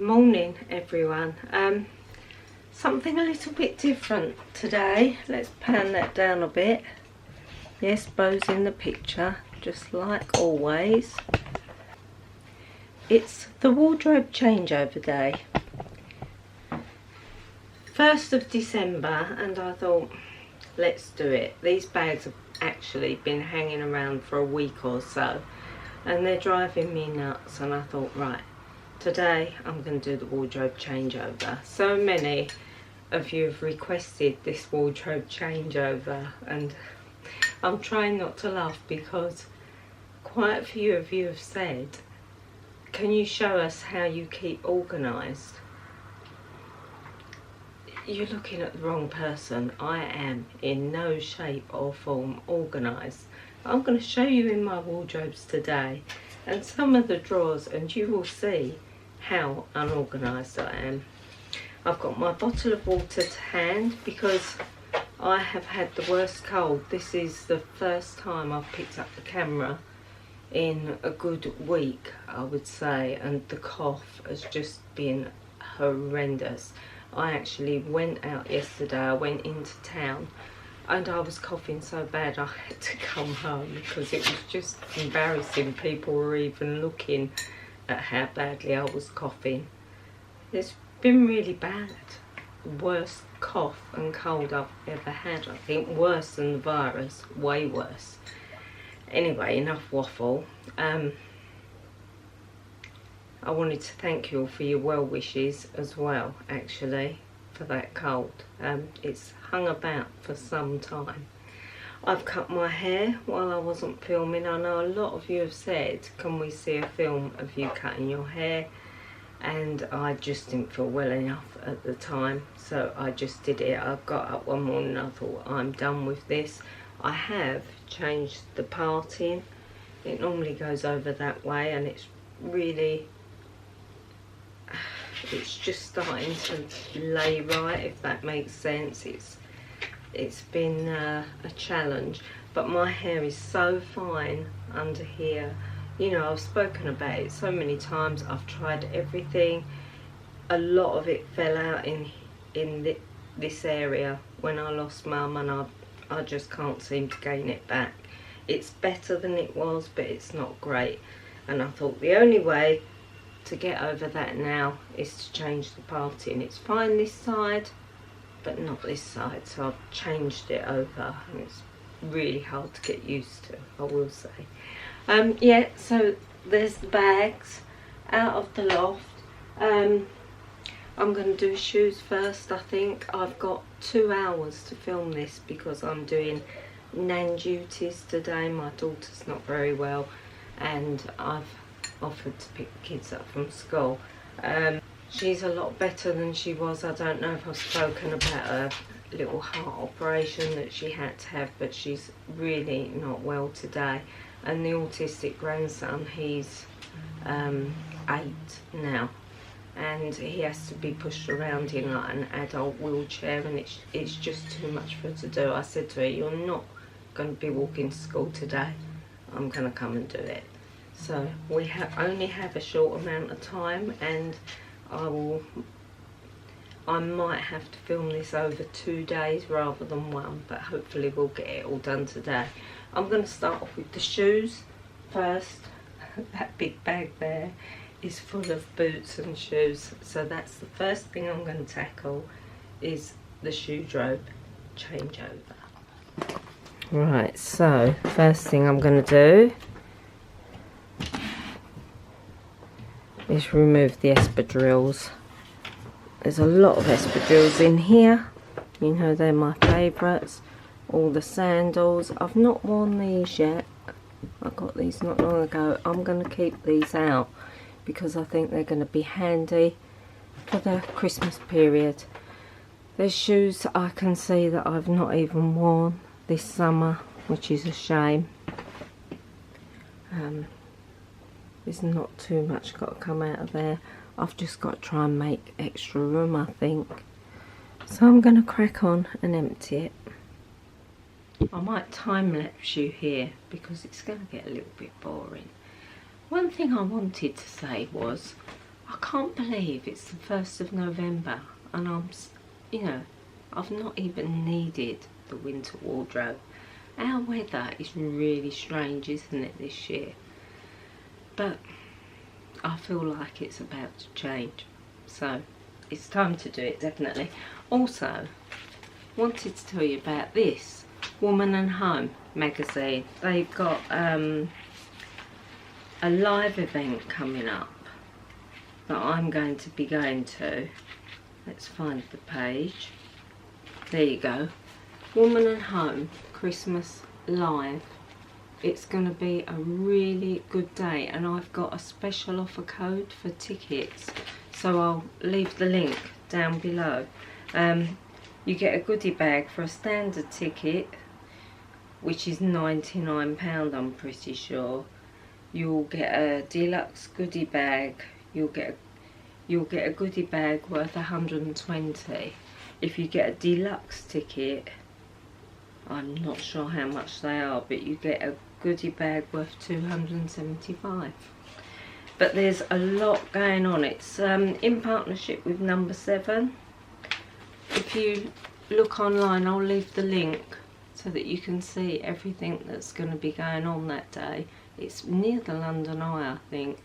Morning everyone. Something a little bit different today. Let's pan that down a bit. Yes, Bo's in the picture, just like always. It's the wardrobe changeover day, 1st of December, and I thought, let's do it. These bags have actually been hanging around for a week or so, and they're driving me nuts, and I thought, right, today I'm going to do the wardrobe changeover. So many of you have requested this wardrobe changeover, and I'm trying not to laugh because quite a few of you have said, can you show us how you keep organised? You're looking at the wrong person. I am in no shape or form organised. I'm going to show you in my wardrobes today and some of the drawers, and you will see how unorganised I am. I've got my bottle of water to hand because I have had the worst cold. This is the first time I've picked up the camera in a good week, I would say, and the cough has just been horrendous. I actually went out yesterday, I went into town, and I was coughing so bad I had to come home because it was just embarrassing. People were even looking at how badly I was coughing. It's been really bad. Worst cough and cold I've ever had. I think worse than the virus, way worse. Anyway, enough waffle. I wanted to thank you all for your well wishes as well, actually, for that cold. It's hung about for some time. I've cut my hair while I wasn't filming. I know a lot of you have said, can we see a film of you cutting your hair? And I just didn't feel well enough at the time, so I just did it. I got up one morning and I thought, I'm done with this. I have changed the parting. It normally goes over that way, and it's really, it's just starting to lay right, if that makes sense. It's been a challenge, but my hair is so fine under here. You know, I've spoken about it so many times. I've tried everything. A lot of it fell out in this area when I lost Mum, and I just can't seem to gain it back. It's better than it was, but it's not great. And I thought the only way to get over that now is to change the parting. It's fine this side, but not this side, so I've changed it over, and it's really hard to get used to, I will say. Yeah, so there's the bags out of the loft. I'm going to do shoes first. I think I've got 2 hours to film this because I'm doing nan duties today. My daughter's not very well, and I've offered to pick the kids up from school. She's a lot better than she was. I don't know if I've spoken about a little heart operation that she had to have, but she's really not well today. And the autistic grandson, he's 8 now, and he has to be pushed around in like an adult wheelchair, and it's just too much for her to do. I said to her, you're not going to be walking to school today. I'm going to come and do it. So we only have a short amount of time, and I might have to film this over 2 days rather than 1, but hopefully we'll get it all done today. I'm going to start off with the shoes first. That big bag there is full of boots and shoes, so that's the first thing I'm going to tackle, is the shoedrobe changeover. Right, so first thing I'm going to do is remove the espadrilles. There's a lot of espadrilles in here. You know, they're my favourites. All the sandals. I've not worn these yet. I got these not long ago. I'm going to keep these out because I think they're going to be handy for the Christmas period. There's shoes I can see that I've not even worn this summer, which is a shame. There's not too much got to come out of there. I've just got to try and make extra room, I think. So I'm going to crack on and empty it. I might time-lapse you here because it's going to get a little bit boring. One thing I wanted to say was, I can't believe it's the 1st of November and you know, I've not even needed the winter wardrobe. Our weather is really strange, isn't it, this year? But I feel like it's about to change, so it's time to do it, definitely. Also, wanted to tell you about this Woman and Home magazine. They've got a live event coming up that I'm going to be going to. Let's find the page. There you go. Woman and Home Christmas Live. It's going to be a really good day, and I've got a special offer code for tickets, so I'll leave the link down below. You get a goodie bag for a standard ticket, which is £99, I'm pretty sure. You'll get a deluxe goodie bag. You'll get a goodie bag worth 120. If you get a deluxe ticket, I'm not sure how much they are, but you get a goodie bag worth 275. But there's a lot going on. It's in partnership with Number 7. If you look online, I'll leave the link so that you can see everything that's going to be going on that day. It's near the London Eye, I think.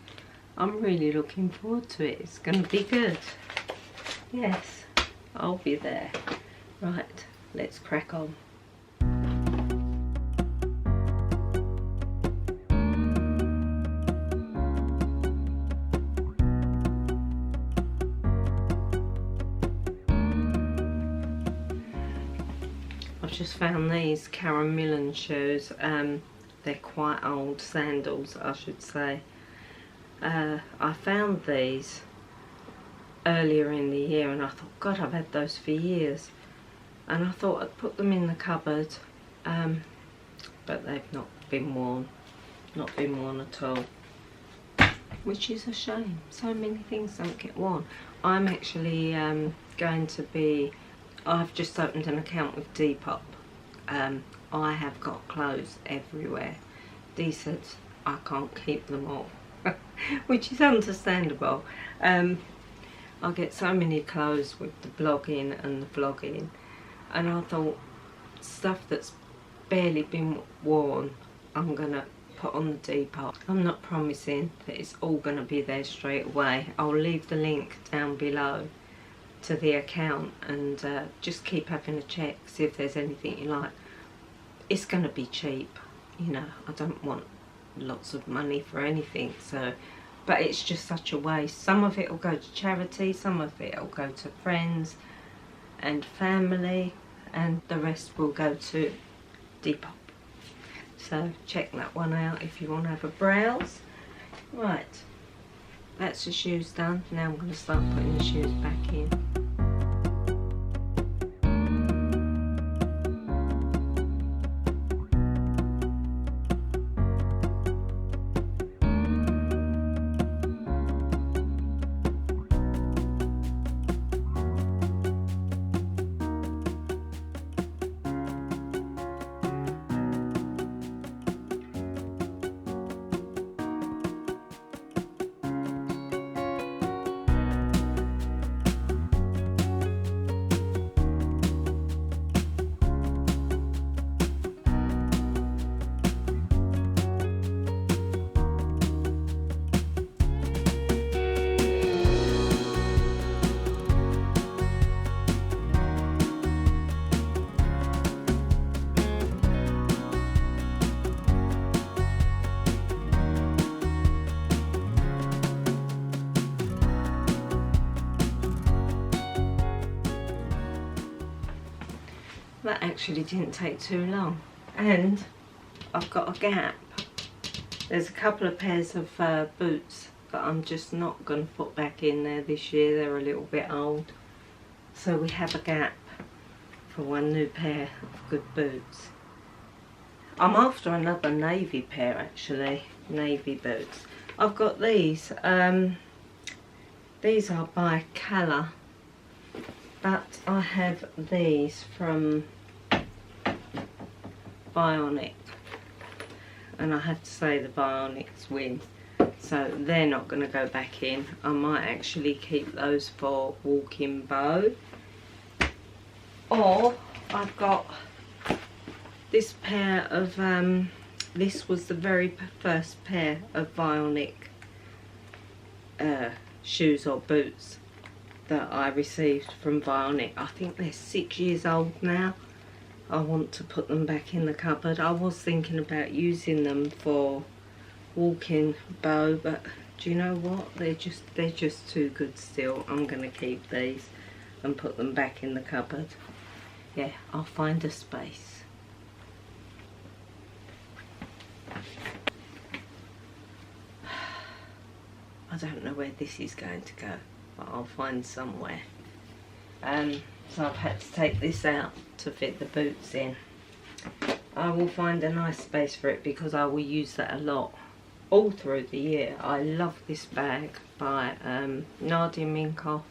I'm really looking forward to it. It's going to be good. Yes, I'll be there. Right, let's crack on. I've just found these Karen Millen shoes. They're quite old sandals, I should say. I found these earlier in the year and I thought, God, I've had those for years, and I thought I'd put them in the cupboard, but they've not been worn at all, which is a shame. So many things don't get worn. I'm actually going to be, I've just opened an account with Depop. I have got clothes everywhere. Dee said I can't keep them all, which is understandable. I get so many clothes with the blogging and the vlogging, and I thought stuff that's barely been worn I'm gonna put on the Depop. I'm not promising that it's all gonna be there straight away. I'll leave the link down below to the account, and just keep having a check, see if there's anything you like. It's gonna be cheap, you know, I don't want lots of money for anything, so, but it's just such a waste. Some of it will go to charity, some of it will go to friends and family, and the rest will go to Depop. So check that one out if you want to have a browse. Right, that's the shoes done. Now I'm going to start putting the shoes back in. That actually didn't take too long, and I've got a gap. There's a couple of pairs of boots that I'm just not going to put back in there this year. They're a little bit old, so we have a gap for one new pair of good boots. I'm after another navy pair, actually, navy boots. I've got these. These are by Colour, but I have these from Bionic, and I have to say the Bionics win. so they're not going to go back in. I might actually keep those for walking bow. Or I've got this pair of this was the very first pair of Vionic shoes or boots that I received from Vionic. I think they're 6 years old now. I want to put them back in the cupboard. I was thinking about using them for walking bow, but do you know what? They're just too good still. I'm going to keep these and put them back in the cupboard. Yeah, I'll find a space. I don't know where this is going to go, but I'll find somewhere. So I've had to take this out to fit the boots in. I will find a nice space for it because I will use that a lot all through the year. I love this bag by Nadia Minkoff.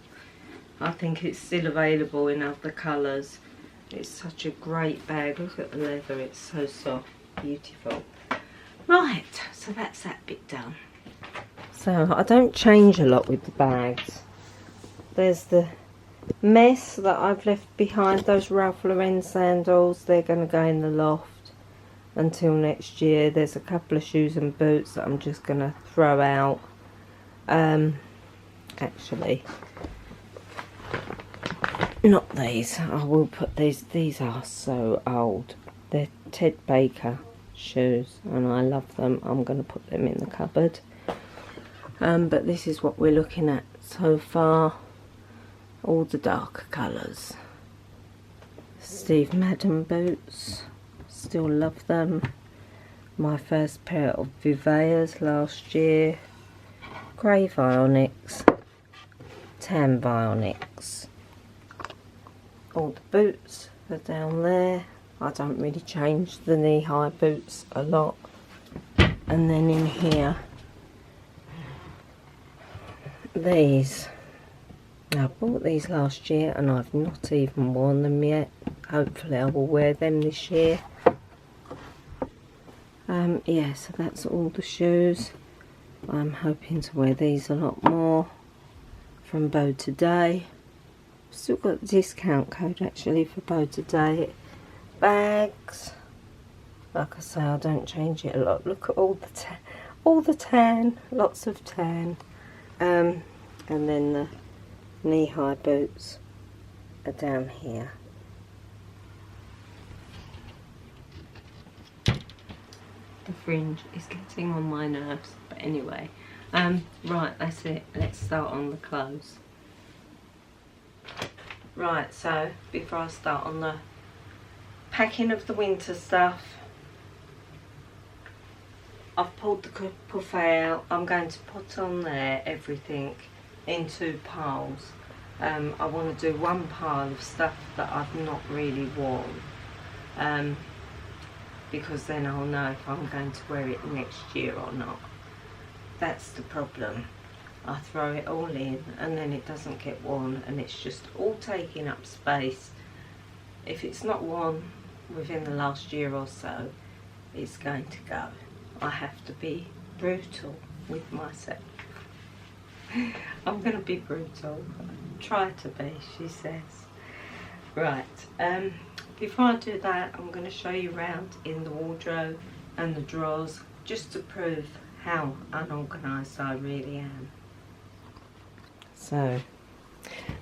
I think it's still available in other colours. It's such a great bag. Look at the leather, it's so soft, beautiful. Right, so that's that bit done. So I don't change a lot with the bags. There's the mess that I've left behind, those Ralph Lauren sandals. They're going to go in the loft until next year. There's a couple of shoes and boots that I'm just going to throw out. Actually, not these. I will put these. These are so old. They're Ted Baker shoes and I love them. I'm going to put them in the cupboard. But this is what we're looking at so far. All the darker colours. Steve Madden boots, still love them. My first pair of Viveas last year. Grey Vionics, tan Vionics. All the boots are down there. I don't really change the knee-high boots a lot. And then in here, these. I bought these last year and I've not even worn them yet. Hopefully I will wear them this year. Yeah, so that's all the shoes. I'm hoping to wear these a lot more. From Bow Today. Still got the discount code actually for Bow Today. Bags. Like I say, I don't change it a lot. Look at all the tan, lots of tan. And then the knee-high boots are down here. The fringe is getting on my nerves, but anyway. Right, that's it. Let's start on the clothes. Right, so before I start on the packing of the winter stuff, I've pulled the buffet out. I'm going to put on there everything in 2 piles. I want to do one pile of stuff that I've not really worn, because then I'll know if I'm going to wear it next year or not. That's the problem. I throw it all in and then it doesn't get worn and it's just all taking up space. If it's not worn within the last year or so, it's going to go. I have to be brutal with myself. I'm going to be brutal. Try to be, she says. Right, before I do that, I'm going to show you around in the wardrobe and the drawers, just to prove how unorganised I really am. So,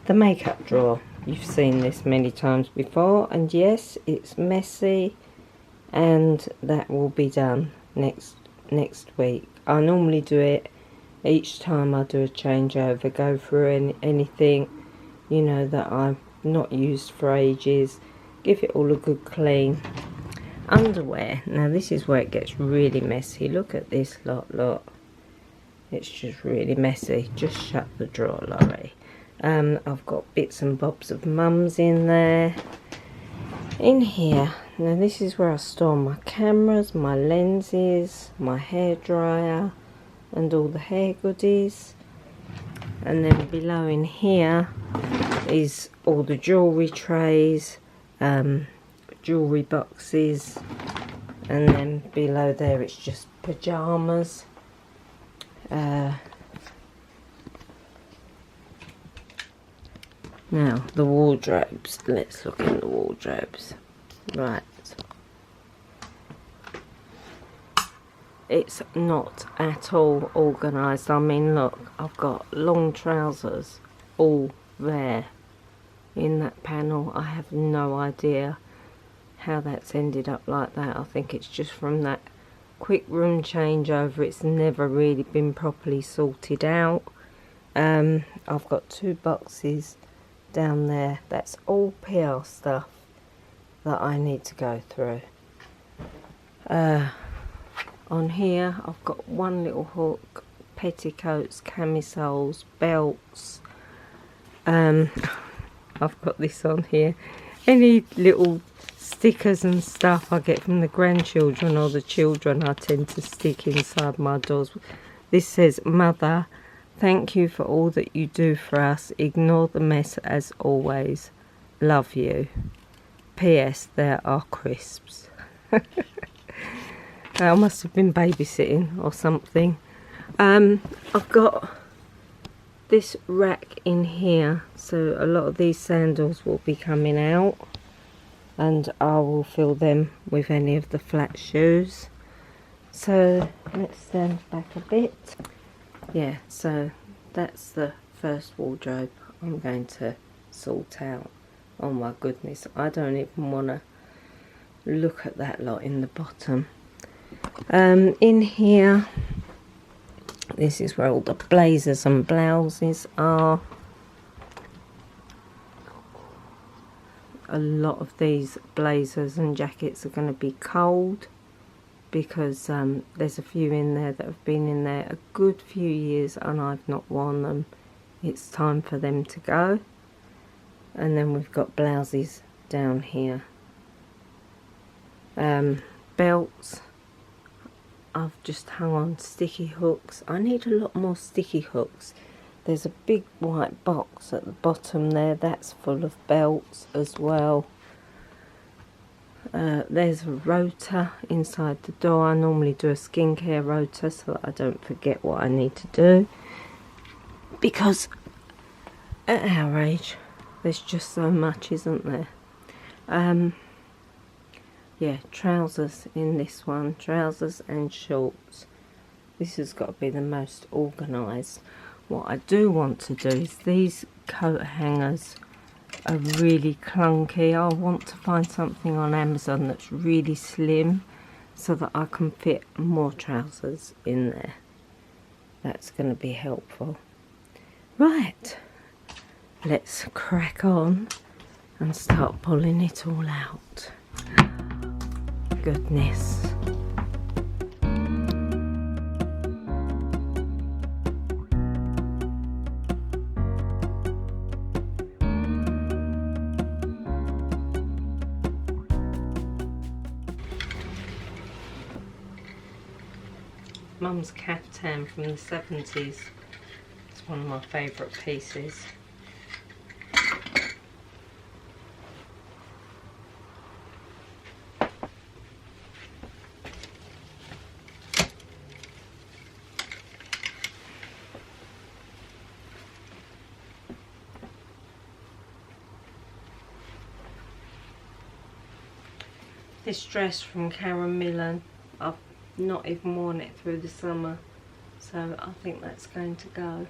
the makeup drawer. You've seen this many times before, and yes, it's messy, and that will be done next week. I normally do it each time I do a changeover, go through anything, you know, that I've not used for ages, give it all a good clean. Underwear, now this is where it gets really messy. Look at this lot, look. It's just really messy. Just shut the drawer, Laurie. I've got bits and bobs of Mum's in there. In here, now this is where I store my cameras, my lenses, my hairdryer, and all the hair goodies. And then below in here is all the jewellery trays, jewellery boxes, and then below there it's just pyjamas. Now the wardrobes, let's look in the wardrobes. Right, it's not at all organised. I mean, look, I've got long trousers all there in that panel. I have no idea how that's ended up like that. I think it's just from that quick room changeover. It's never really been properly sorted out. I've got 2 boxes down there. That's all PR stuff that I need to go through. On here I've got 1 little hook, petticoats, camisoles, belts. I've got this on here. Any little stickers and stuff I get from the grandchildren or the children, I tend to stick inside my doors. This says, "Mother, thank you for all that you do for us. Ignore the mess as always. Love you. P.S. There are crisps." I must have been babysitting or something. I've got this rack in here, so a lot of these sandals will be coming out, and I will fill them with any of the flat shoes. So let's stand back a bit. Yeah, so that's the first wardrobe I'm going to sort out. Oh my goodness, I don't even want to look at that lot in the bottom. In here, this is where all the blazers and blouses are. A lot of these blazers and jackets are going to be cold, because there's a few in there that have been in there a good few years and I've not worn them. It's time for them to go. And then we've got blouses down here. Belts, I've just hung on sticky hooks. I need a lot more sticky hooks. There's a big white box at the bottom there, that's full of belts as well. There's a rotor inside the door. I normally do a skincare rotor so that I don't forget what I need to do, because at our age there's just so much, isn't there? Yeah, trousers in this one, trousers and shorts. This has got to be the most organised. What I do want to do is, these coat hangers are really clunky. I want to find something on Amazon that's really slim so that I can fit more trousers in there. That's going to be helpful. Right, let's crack on and start pulling it all out. Goodness. Mum's caftan from the 70s. It's one of my favourite pieces. This dress from Karen Millen, I've not even worn it through the summer, so I think that's going to go.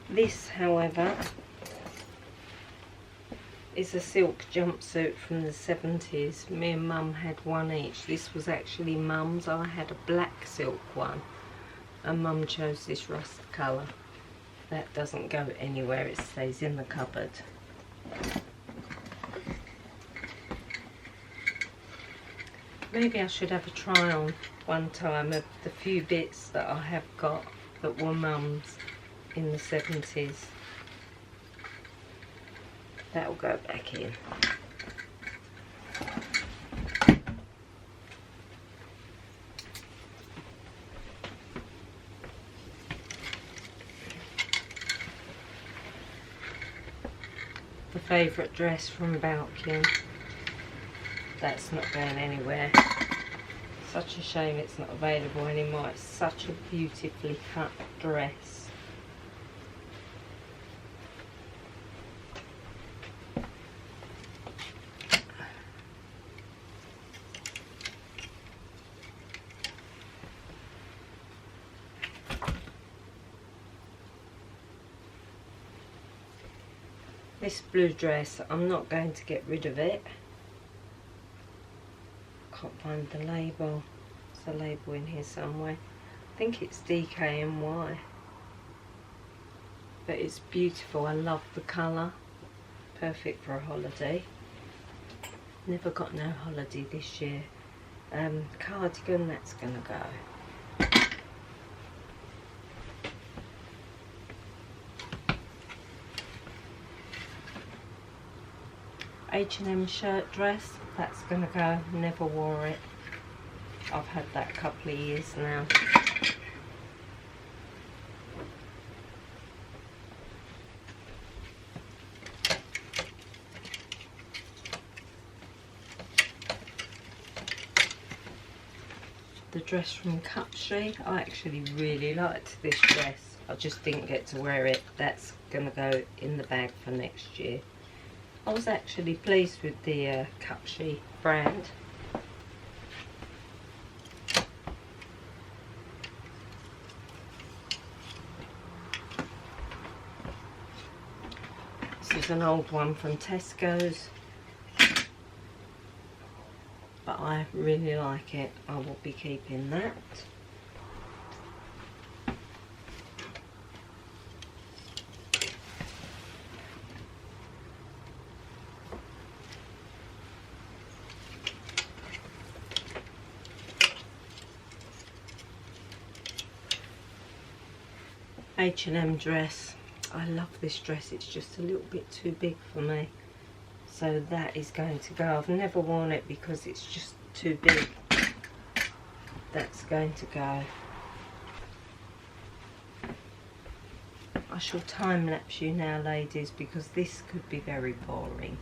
This, however, is a silk jumpsuit from the 70s. Me and Mum had one each. This was actually Mum's. I had a black silk one, and Mum chose this rust colour. That doesn't go anywhere, it stays in the cupboard. Maybe I should have a try on one time of the few bits that I have got that were Mum's in the 70s. That'll go back in. The favourite dress from Balkin. That's not going anywhere. Such a shame it's not available anymore. It's such a beautifully cut dress. This blue dress, I'm not going to get rid of it. Can't find the label. There's a label in here somewhere. I think it's DKNY. But it's beautiful. I love the colour. Perfect for a holiday. Never got no holiday this year. Cardigan, that's gonna go. H&M shirt dress, that's gonna go. Never wore it. I've had that a couple of years now. The dress from Cuptree, I actually really liked this dress. I just didn't get to wear it. That's gonna go in the bag for next year. I was actually pleased with the Cuptree brand. This is an old one from Tesco's, but I really like it. I will be keeping that. H&M dress. I love this dress. It's just a little bit too big for me, so that is going to go. I've never worn it because it's just too big. That's going to go. I shall time lapse you now, ladies, because this could be very boring.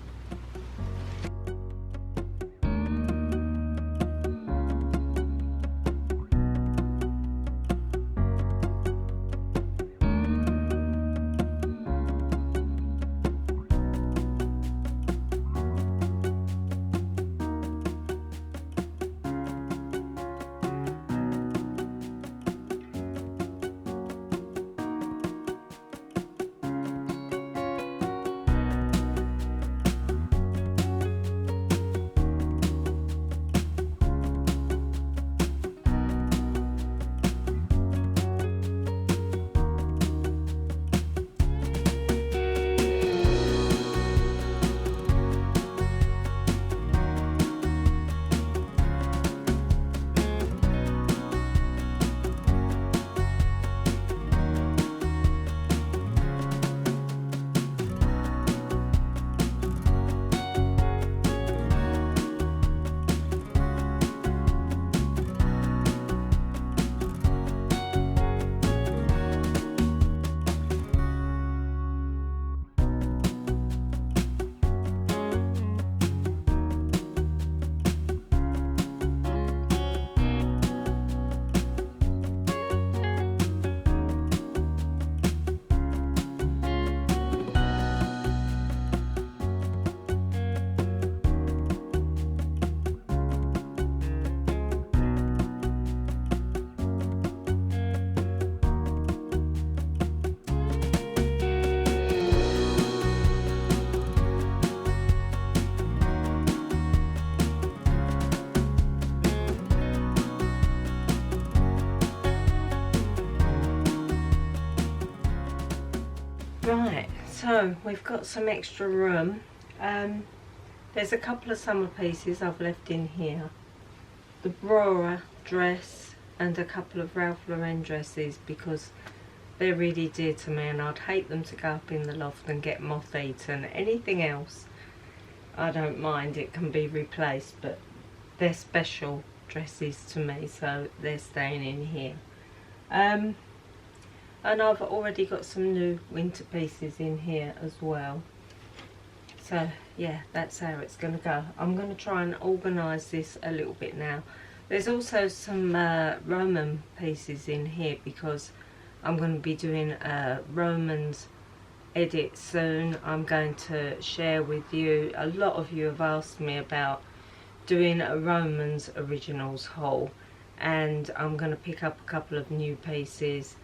Right, so we've got some extra room. There's a couple of summer pieces I've left in here. The Brora dress and a couple of Ralph Lauren dresses, because they're really dear to me and I'd hate them to go up in the loft and get moth eaten. Anything else, I don't mind, it can be replaced, but they're special dresses to me, so they're staying in here. And I've already got some new winter pieces in here as well. So yeah, that's how it's going to go. I'm going to try and organise this a little bit now. There's also some Roman pieces in here because I'm going to be doing a Romans edit soon. I'm going to share with you, a lot of you have asked me about doing a Romans originals haul, and I'm going to pick up a couple of new pieces,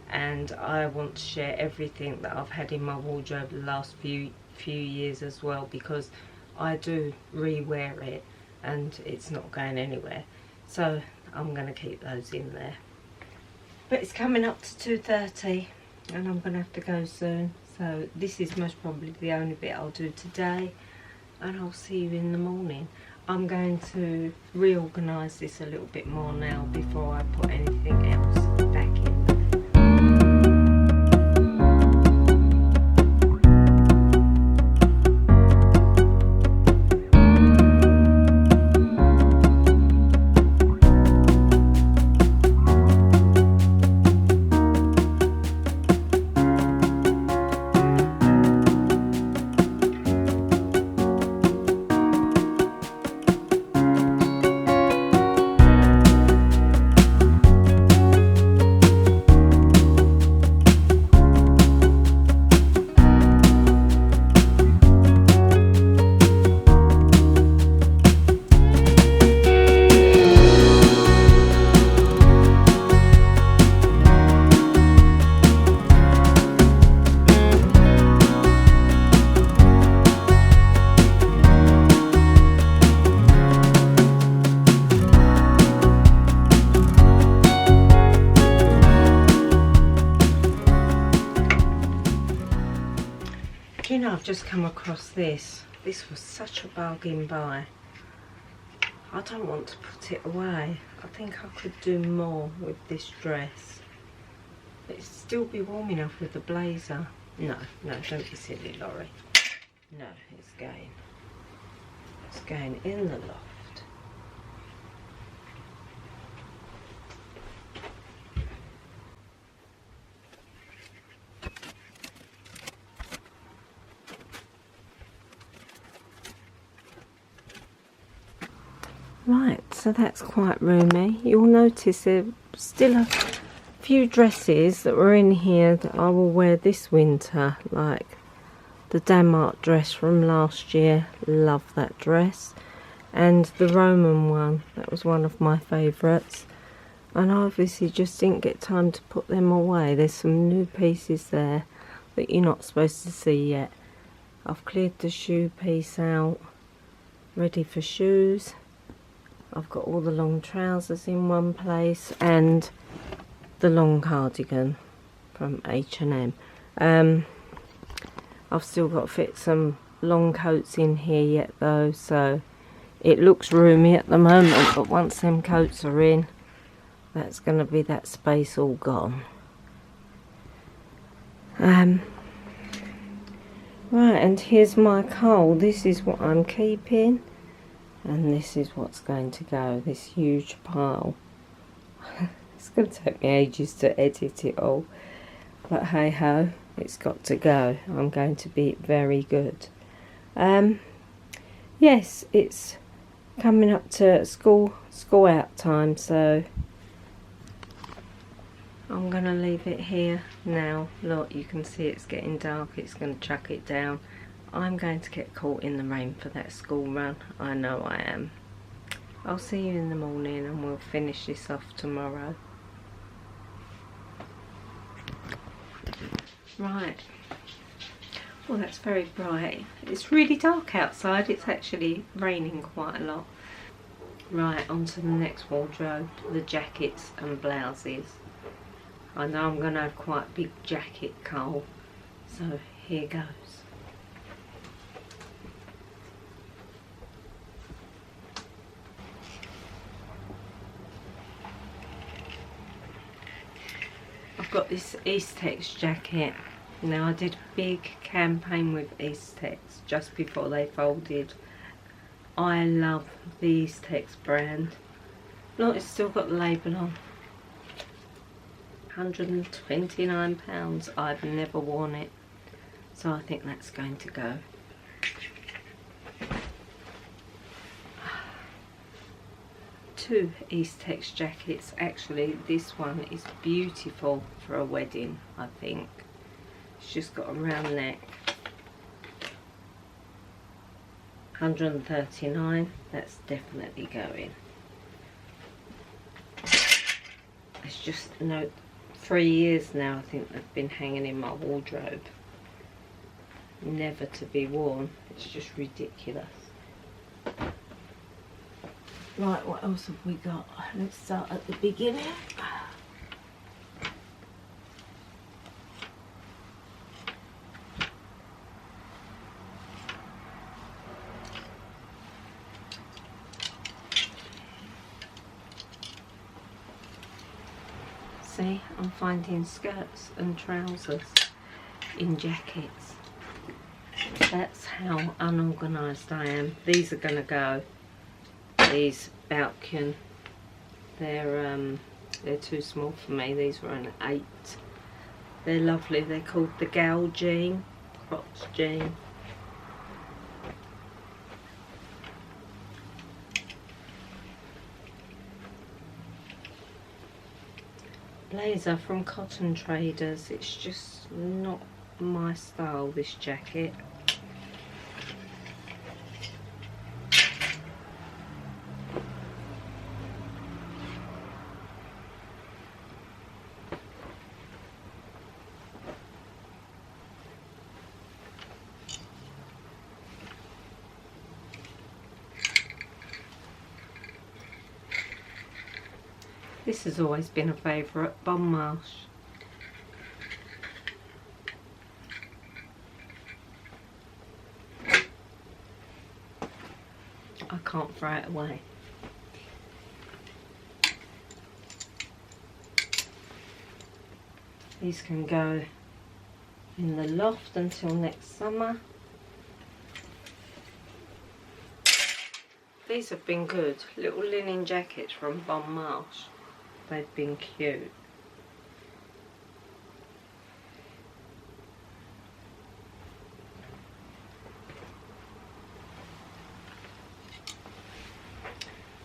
and I want to share everything that I've had in my wardrobe the last few years as well, because I do re-wear it and it's not going anywhere, so I'm going to keep those in there. But it's coming up to 2:30 and I'm going to have to go soon, so this is most probably the only bit I'll do today, and I'll see you in the morning. I'm going to reorganise this a little bit more now before I put anything else back in. You know, I've just come across this. This was such a bargain buy. I don't want to put it away. I think I could do more with this dress. It'd still be warm enough with the blazer. No, don't be silly, Laurie. No, it's going in the loft. Right, so that's quite roomy. You'll notice there's still a few dresses that were in here that I will wear this winter, like the Denmark dress from last year. Love that dress. And the Roman one, that was one of my favourites. And I obviously just didn't get time to put them away. There's some new pieces there that you're not supposed to see yet. I've cleared the shoe piece out, ready for shoes. I've got all the long trousers in one place and the long cardigan from H&M. I've still got to fit some long coats in here yet though, so it looks roomy at the moment, but once them coats are in, that's going to be that space all gone. Right, and here's my coal. This is what I'm keeping. And this is what's going to go, this huge pile. It's going to take me ages to edit it all. But hey ho, it's got to go. I'm going to be very good. Yes, it's coming up to school out time, so I'm going to leave it here now. Look, you can see it's getting dark. It's going to chuck it down. I'm going to get caught in the rain for that school run. I know I am. I'll see you in the morning and we'll finish this off tomorrow. Right. Well, that's very bright. It's really dark outside. It's actually raining quite a lot. Right, on to the next wardrobe. The jackets and blouses. I know I'm going to have quite a big jacket cull. So here goes. I've got this Eastex jacket. Now I did a big campaign with Eastex just before they folded. I love the Eastex brand. Look, it's still got the label on. £129. I've never worn it, so I think that's going to go. two Eastex jackets actually. This one is beautiful for a wedding, I think. It's just got a round neck. 139, that's definitely going. It's just, you know, 3 years now I think they've been hanging in my wardrobe. Never to be worn. It's just ridiculous. Right, what else have we got? Let's start at the beginning. See, I'm finding skirts and trousers in jackets. That's how unorganised I am. These are going to go. These Balkan, they're too small for me. These were an 8. They're lovely. They're called the Gal jean, Crocs jean. Blazer from Cotton Traders. It's just not my style, this jacket. This has always been a favourite, Bon Marche. I can't throw it away. These can go in the loft until next summer. These have been good. Little linen jackets from Bon Marche. They've been cute.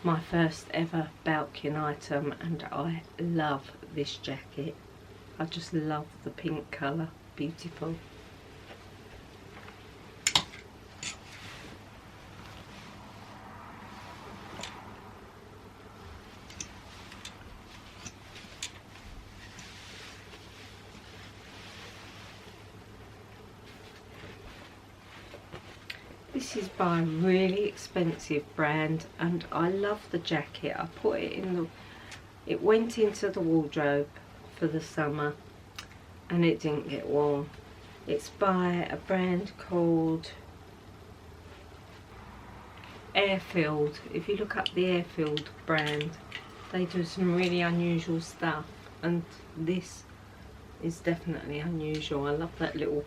My first ever Balkan item, and I love this jacket. I just love the pink colour. Beautiful. This is by a really expensive brand, and I love the jacket. I put it in the, it went into the wardrobe for the summer and it didn't get worn. It's by a brand called Airfield. If you look up the Airfield brand, they do some really unusual stuff, and this is definitely unusual. I love that little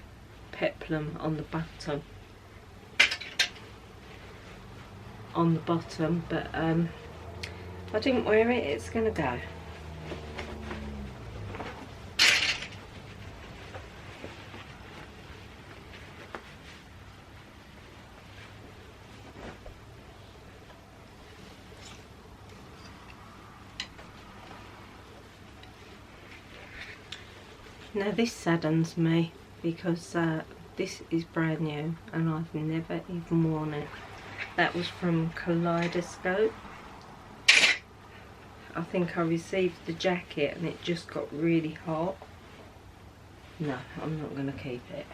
peplum on the bottom. But if I didn't wear it, it's gonna go. Now this saddens me because this is brand new and I've never even worn it. That was from Kaleidoscope. I think I received the jacket and it just got really hot. No, I'm not going to keep it.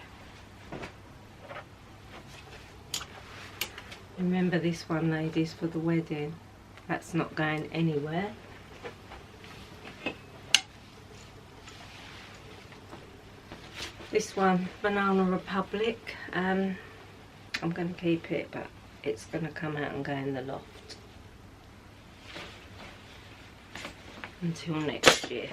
Remember this one, ladies, for the wedding. That's not going anywhere. This one, Banana Republic. I'm going to keep it, but it's going to come out and go in the loft until next year.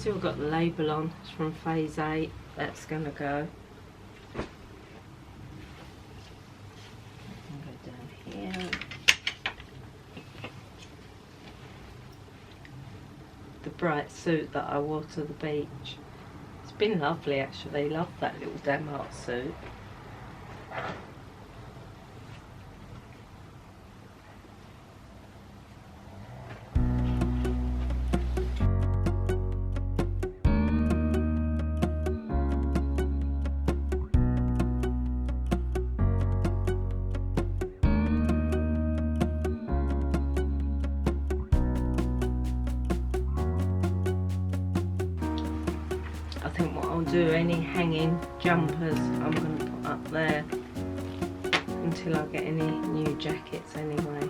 Still got the label on. It's from phase 8. That's going to go. Go down here. The bright suit that I wore to the beach. It's been lovely actually. Love that little Denmark suit. I think what I'll do, any hanging jumpers I'm going to put up there until I get any new jackets anyway.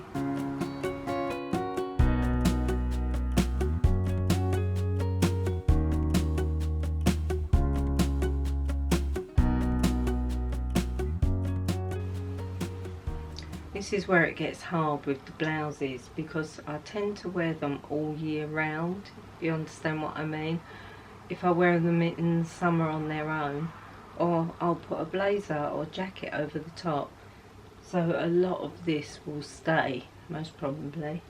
This is where it gets hard with the blouses because I tend to wear them all year round, if you understand what I mean. If I wear them in summer on their own, or I'll put a blazer or jacket over the top, so a lot of this will stay, most probably.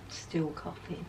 Still coughing.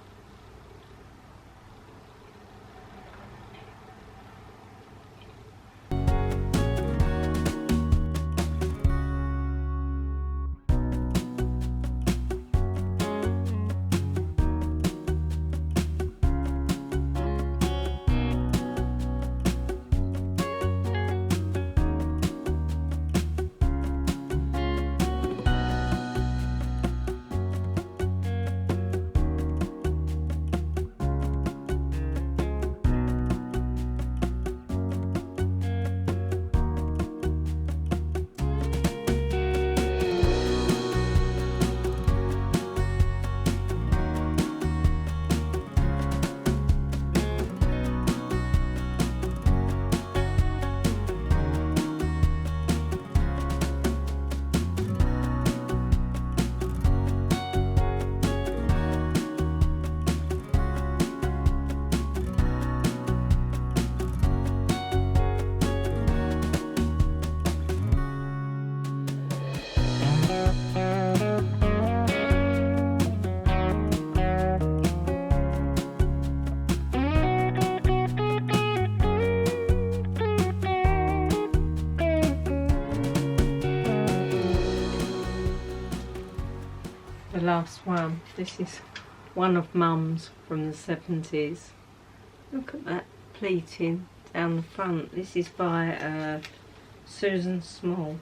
The last one. This is one of Mum's from the 70s. Look at that pleating down the front. This is by Susan Small.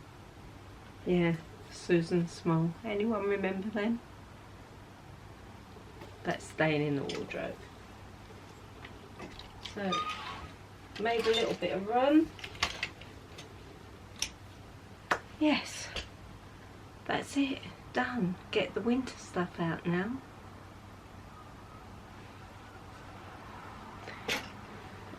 Yeah, Susan Small. Anyone remember them? That's staying in the wardrobe. So, made a little bit of room. Yes, that's it. Done. Get the winter stuff out now.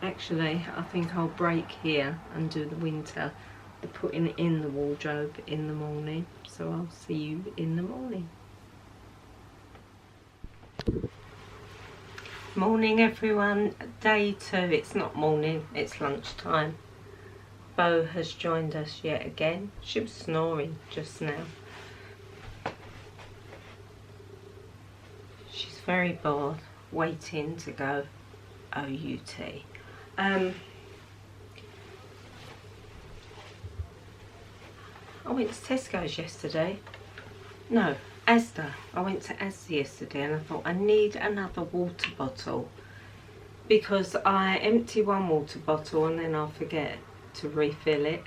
Actually, I think I'll break here and do the winter, the putting it in the wardrobe in the morning. So I'll see you in the morning. Morning everyone, day 2. It's not morning, it's lunchtime. Bo has joined us yet again. She was snoring just now. She's very bored, waiting to go OUT. I went to Tesco's yesterday. No, Asda. I went to Asda yesterday and I thought I need another water bottle because I empty one water bottle and then I forget to refill it.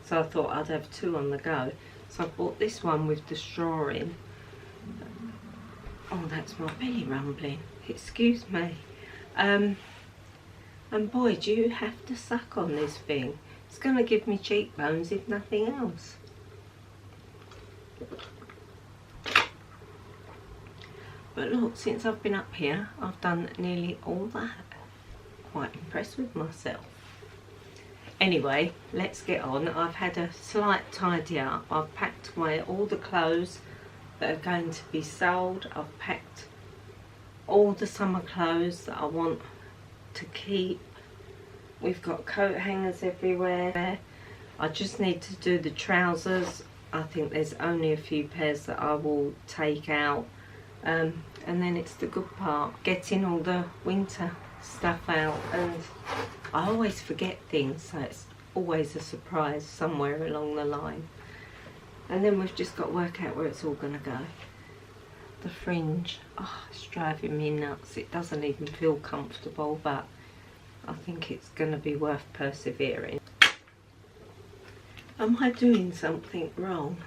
So I thought I'd have 2 on the go. So I bought this one with the straw in. Oh, that's my belly rumbling. Excuse me. And boy, do you have to suck on this thing. It's going to give me cheekbones if nothing else. But look, since I've been up here, I've done nearly all that. Quite impressed with myself. Anyway, let's get on. I've had a slight tidy up. I've packed away all the clothes that are going to be sold. I've packed all the summer clothes that I want to keep. We've got coat hangers everywhere. I just need to do the trousers. I think there's only a few pairs that I will take out. And then it's the good part, getting all the winter stuff out. And I always forget things, so it's always a surprise somewhere along the line. And then we've just got to work out where it's all going to go. The fringe, oh, it's driving me nuts. It doesn't even feel comfortable, but I think it's going to be worth persevering. Am I doing something wrong?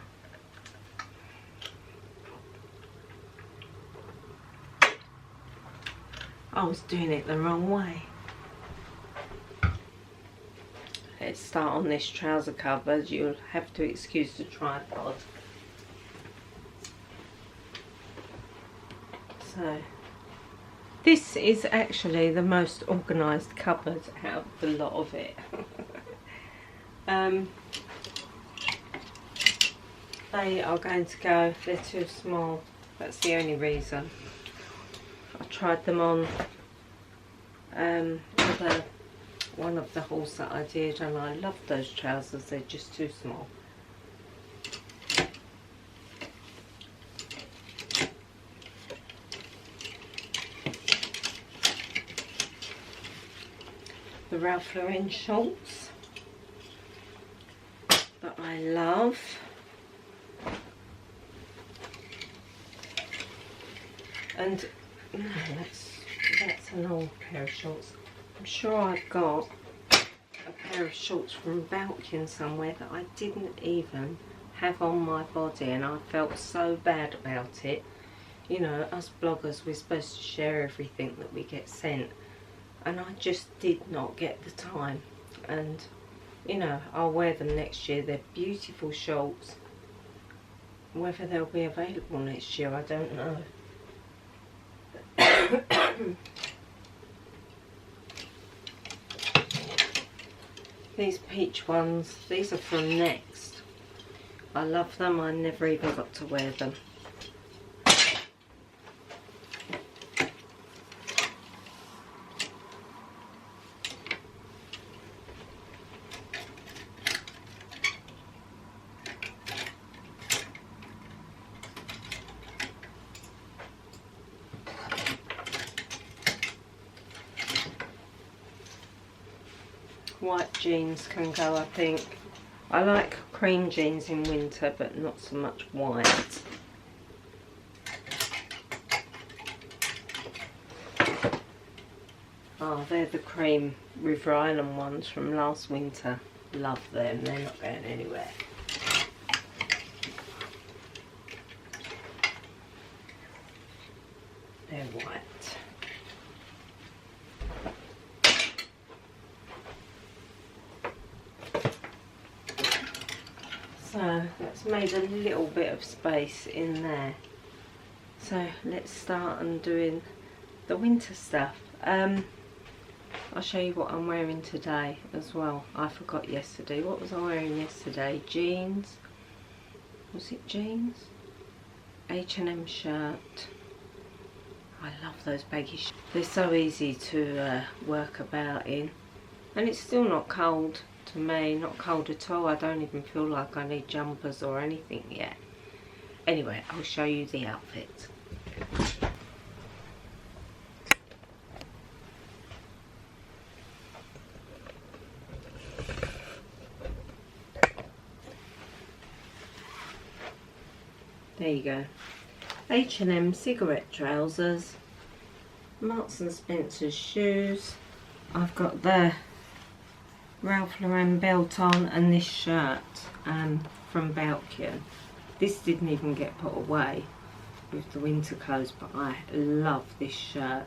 I was doing it the wrong way. Let's start on this trouser cover. You'll have to excuse the tripod. So, this is actually the most organised cupboard out of the lot of it. They are going to go, they're too small. That's the only reason. I tried them on one of the hauls that I did, and I love those trousers. They're just too small. The Ralph Lauren shorts that I love. And no, that's an old pair of shorts. I'm sure I've got a pair of shorts from Balkan somewhere that I didn't even have on my body, and I felt so bad about it. You know, us bloggers, we're supposed to share everything that we get sent, and I just did not get the time. And you know, I'll wear them next year. They're beautiful shorts. Whether they'll be available next year, I don't know. These peach ones, these are from Next. I love them. I never even got to wear them. White jeans can go, I think. I like cream jeans in winter, but not so much white. Oh, they're the cream River Island ones from last winter. Love them, they're not going anywhere. They're white. So that's made a little bit of space in there. So let's start on doing the winter stuff. I'll show you what I'm wearing today as well. I forgot yesterday. What was I wearing yesterday? Jeans. Was it jeans? H&M shirt. I love those baggy shirts. They're so easy to work about in. And it's still not cold to me. Not cold at all. I don't even feel like I need jumpers or anything yet. Anyway, I'll show you the outfit. There you go. H&M cigarette trousers, Marks and Spencer's shoes. I've got the Ralph Lauren belt on and this shirt from Balkan. This didn't even get put away with the winter clothes, but I love this shirt.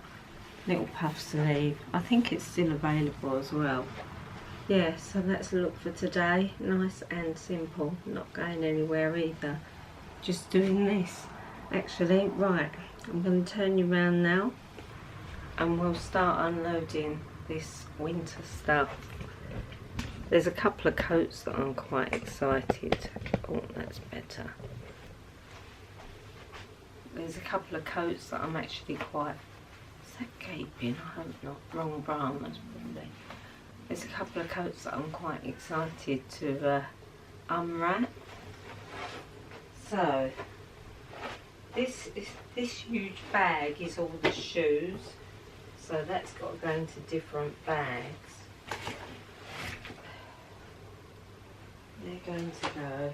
Little puff sleeve. I think it's still available as well. Yeah, so that's the look for today. Nice and simple. Not going anywhere either. Just doing this. Actually, right, I'm going to turn you around now and we'll start unloading this winter stuff. There's a couple of coats that I'm quite excited. Oh, that's better. There's a couple of coats that I'm actually quite that gaping? I hope not. Wrong bra, that's probably. There's a couple of coats that I'm quite excited to unwrap. So this huge bag is all the shoes. So that's got to go into different bags. They're going to go.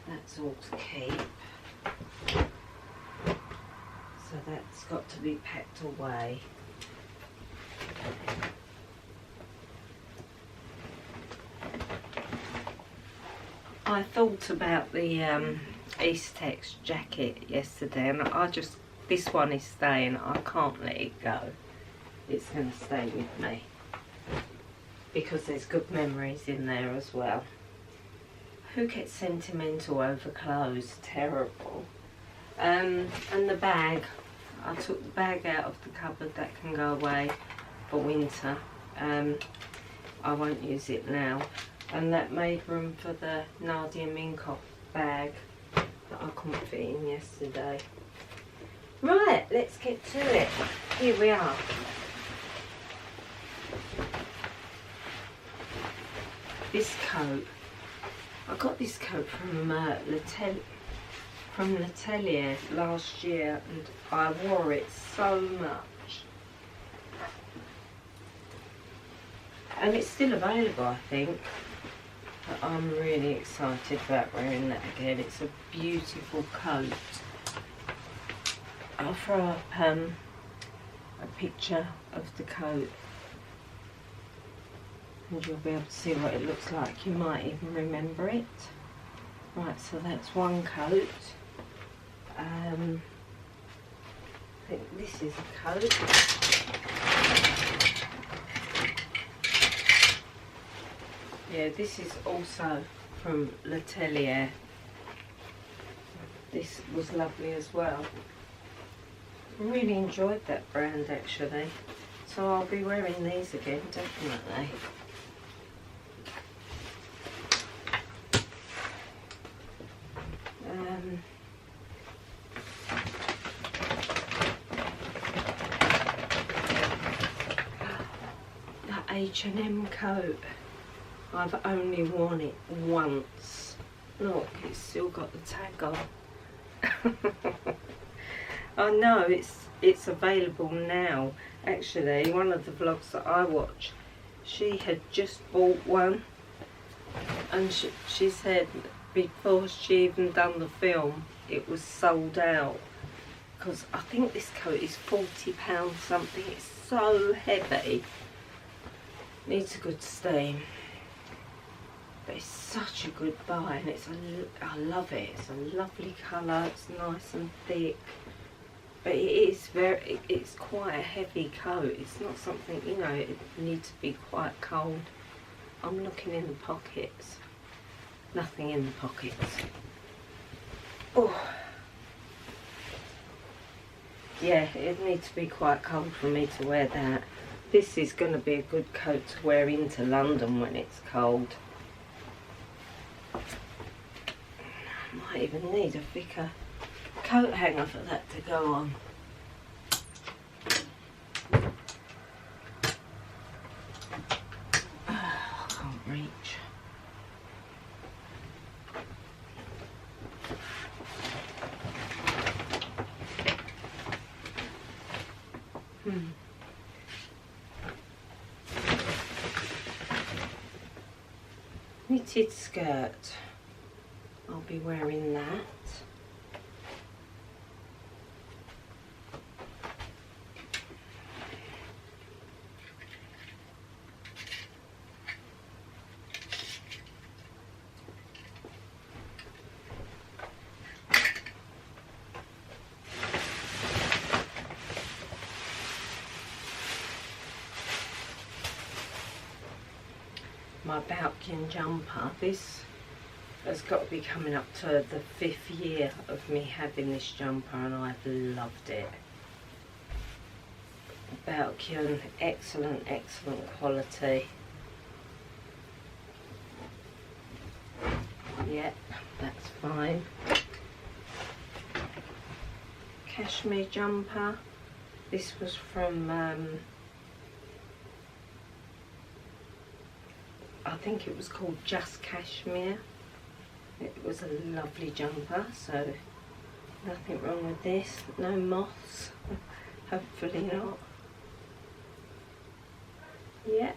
That's all to keep. So that's got to be packed away. I thought about the Eastex jacket yesterday, and this one is staying. I can't let it go. It's going to stay with me because there's good memories in there as well. Who gets sentimental over clothes? Terrible. And the bag. I took the bag out of the cupboard. That can go away for winter. I won't use it now. And that made room for the Nadia Minkoff bag that I couldn't fit in yesterday. Right, let's get to it. Here we are. This coat. I got this coat from L'Atelier last year, and I wore it so much. And it's still available, I think. But I'm really excited about wearing that again. It's a beautiful coat. I'll throw up a picture of the coat, and you'll be able to see what it looks like. You might even remember it. Right, so that's one coat. I think this is a coat. Yeah, this is also from L'Atelier. This was lovely as well. Really enjoyed that brand actually. So I'll be wearing these again, definitely. That H&M coat. I've only worn it once. Look, it's still got the tag on. I know it's available now. Actually, one of the vlogs that I watch, she had just bought one, and she said before she even done the film, it was sold out. Because I think this coat is £40 something. It's so heavy. Needs a good steam. But it's such a good buy, and I love it. It's a lovely colour. It's nice and thick, but it's quite a heavy coat. It's not something, you know, it needs to be quite cold. I'm looking in the pockets. Nothing in the pockets. Oh, yeah, it needs to be quite cold for me to wear that. This is going to be a good coat to wear into London when it's cold. Might even need a thicker coat hanger for that to go on. I can't reach. Knitted skirt. I'll be wearing that. My Balkan jumper. This has got to be coming up to the 5th year of me having this jumper, and I've loved it. Balkan, excellent quality. Yep, that's fine. Cashmere jumper. This was from, I think it was called Just Cashmere. It was a lovely jumper, so nothing wrong with this. No moths, hopefully not. Yep.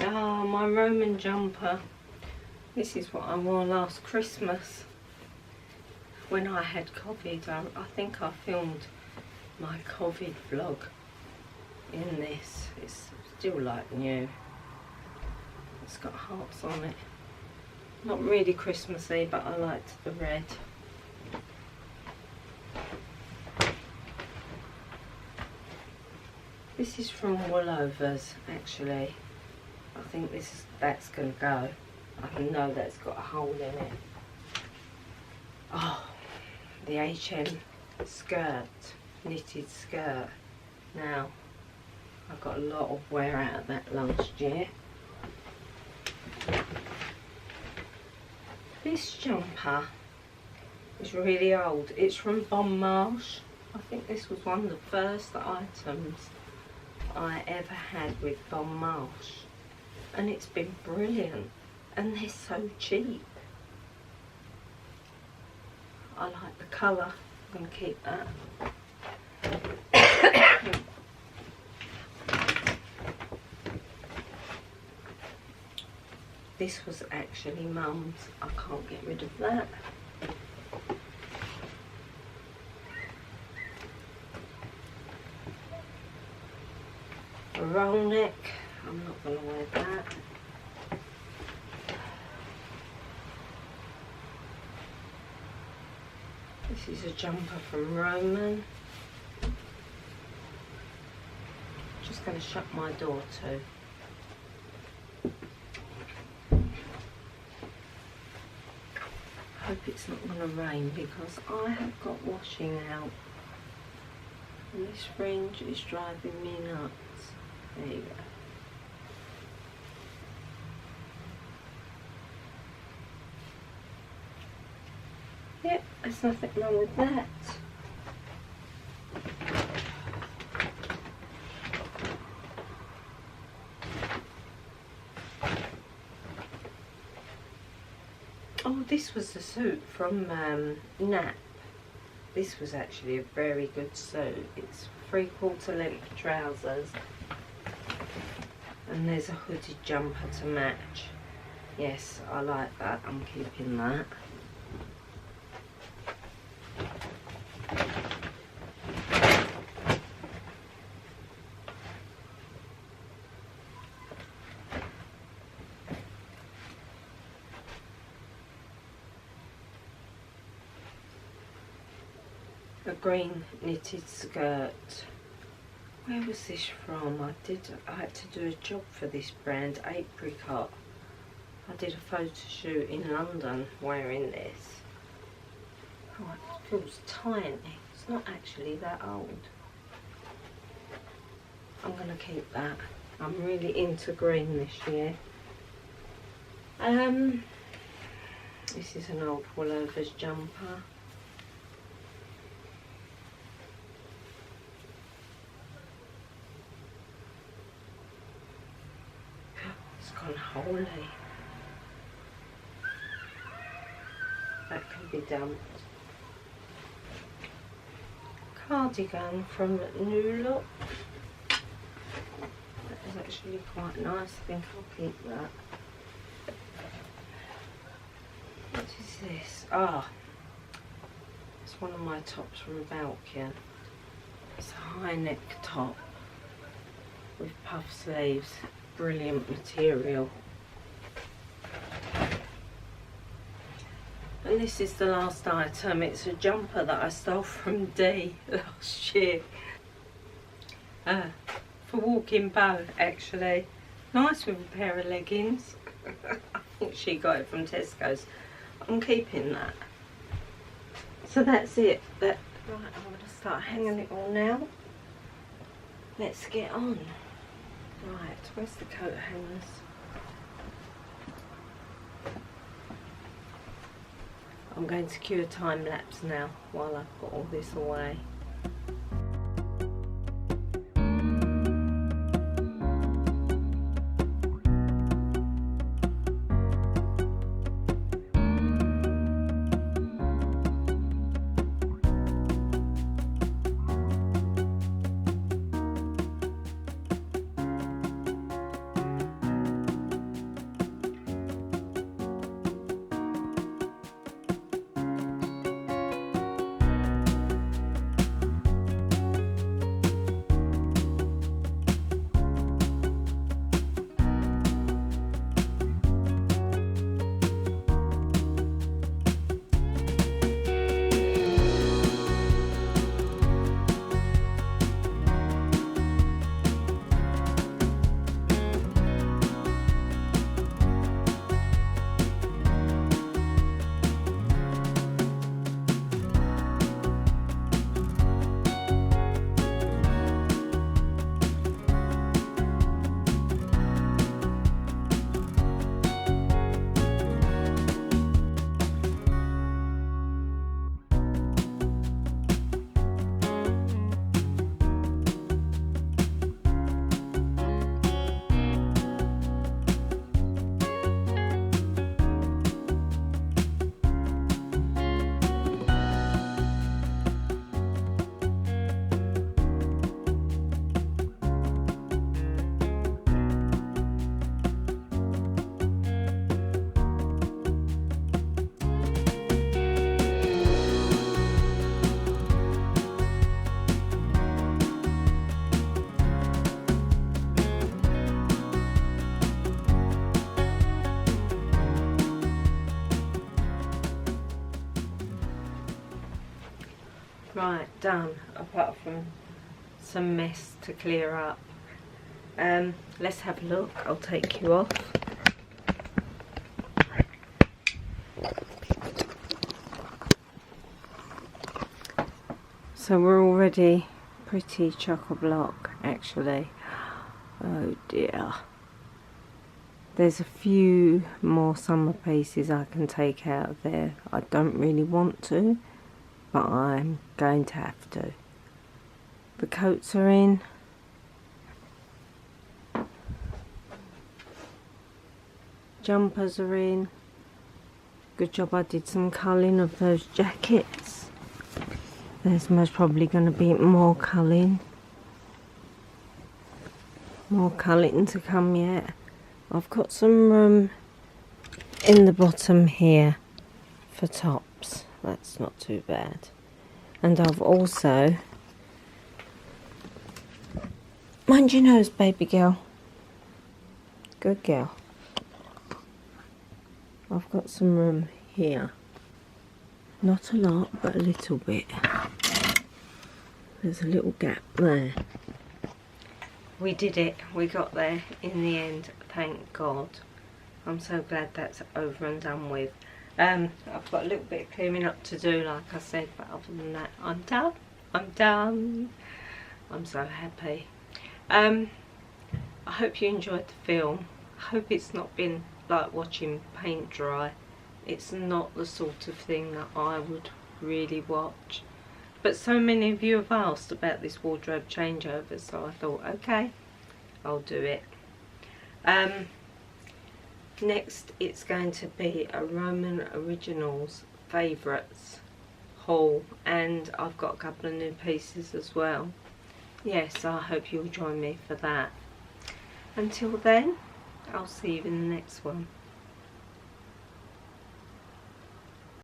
Ah, my Roman jumper. This is what I wore last Christmas when I had COVID. I think I filmed my COVID vlog in this. It's still like new. It's got hearts on it. Not really Christmassy, but I liked the red. This is from Woolovers, actually. I think that's going to go. I know that's got a hole in it. Oh, the H&M skirt, knitted skirt. Now, I got a lot of wear out of that last year. This jumper is really old. It's from Bon Marche. I think this was one of the first items I ever had with Bon Marche. And it's been brilliant. And they're so cheap. I like the colour. I'm going to keep that. This was actually Mum's. I can't get rid of that. A roll neck. I'm not going to wear that. This is a jumper from Roman. Just going to shut my door too. Hope it's not going to rain because I have got washing out. And this fringe is driving me nuts. There you go. Yep, there's nothing wrong with that. Oh, this was the suit from Nap. This was actually a very good suit. It's 3/4 length trousers. And there's a hooded jumper to match. Yes, I like that. I'm keeping that. A green knitted skirt. Where was this from? I had to do a job for this brand, Apricot. I did a photo shoot in London wearing this. Oh, it feels tiny. It's not actually that old. I'm going to keep that. I'm really into green this year. This is an old Woolovers jumper. It's gone holy. That can be dumped. Cardigan from New Look. That is actually quite nice. I think I'll keep that. What is this? Ah, it's one of my tops from Valkia. It's a high neck top with puff sleeves. Brilliant material. And this is the last item. It's a jumper that I stole from D last year. For walking Bow, actually. Nice with a pair of leggings. I think she got it from Tesco's. I'm keeping that. So that's it. Right, I'm going to start hanging it all now. Let's get on. Right, where's the coat hangers? I'm going to cue a time lapse now while I've got all this away. Right, done, apart from some mess to clear up. Let's have a look. I'll take you off. So we're already pretty chock-a-block, actually. Oh dear. There's a few more summer pieces I can take out of there. I don't really want to, but I'm going to have to. The coats are in. Jumpers are in. Good job I did some culling of those jackets. There's most probably going to be more culling. More culling to come yet. I've got some room in the bottom here for tops. That's not too bad. And I've also... Mind your nose, baby girl. Good girl. I've got some room here. Not a lot, but a little bit. There's a little gap there. We did it. We got there in the end. Thank God. I'm so glad that's over and done with. I've got a little bit of clearing up to do, like I said, but other than that, I'm done. I'm done. I'm so happy. I hope you enjoyed the film. I hope it's not been like watching paint dry. It's not the sort of thing that I would really watch. But so many of you have asked about this wardrobe changeover, so I thought, okay, I'll do it. Next, it's going to be a Roman Originals favourites haul, and I've got a couple of new pieces as well. Yes, I hope you'll join me for that. Until then, I'll see you in the next one.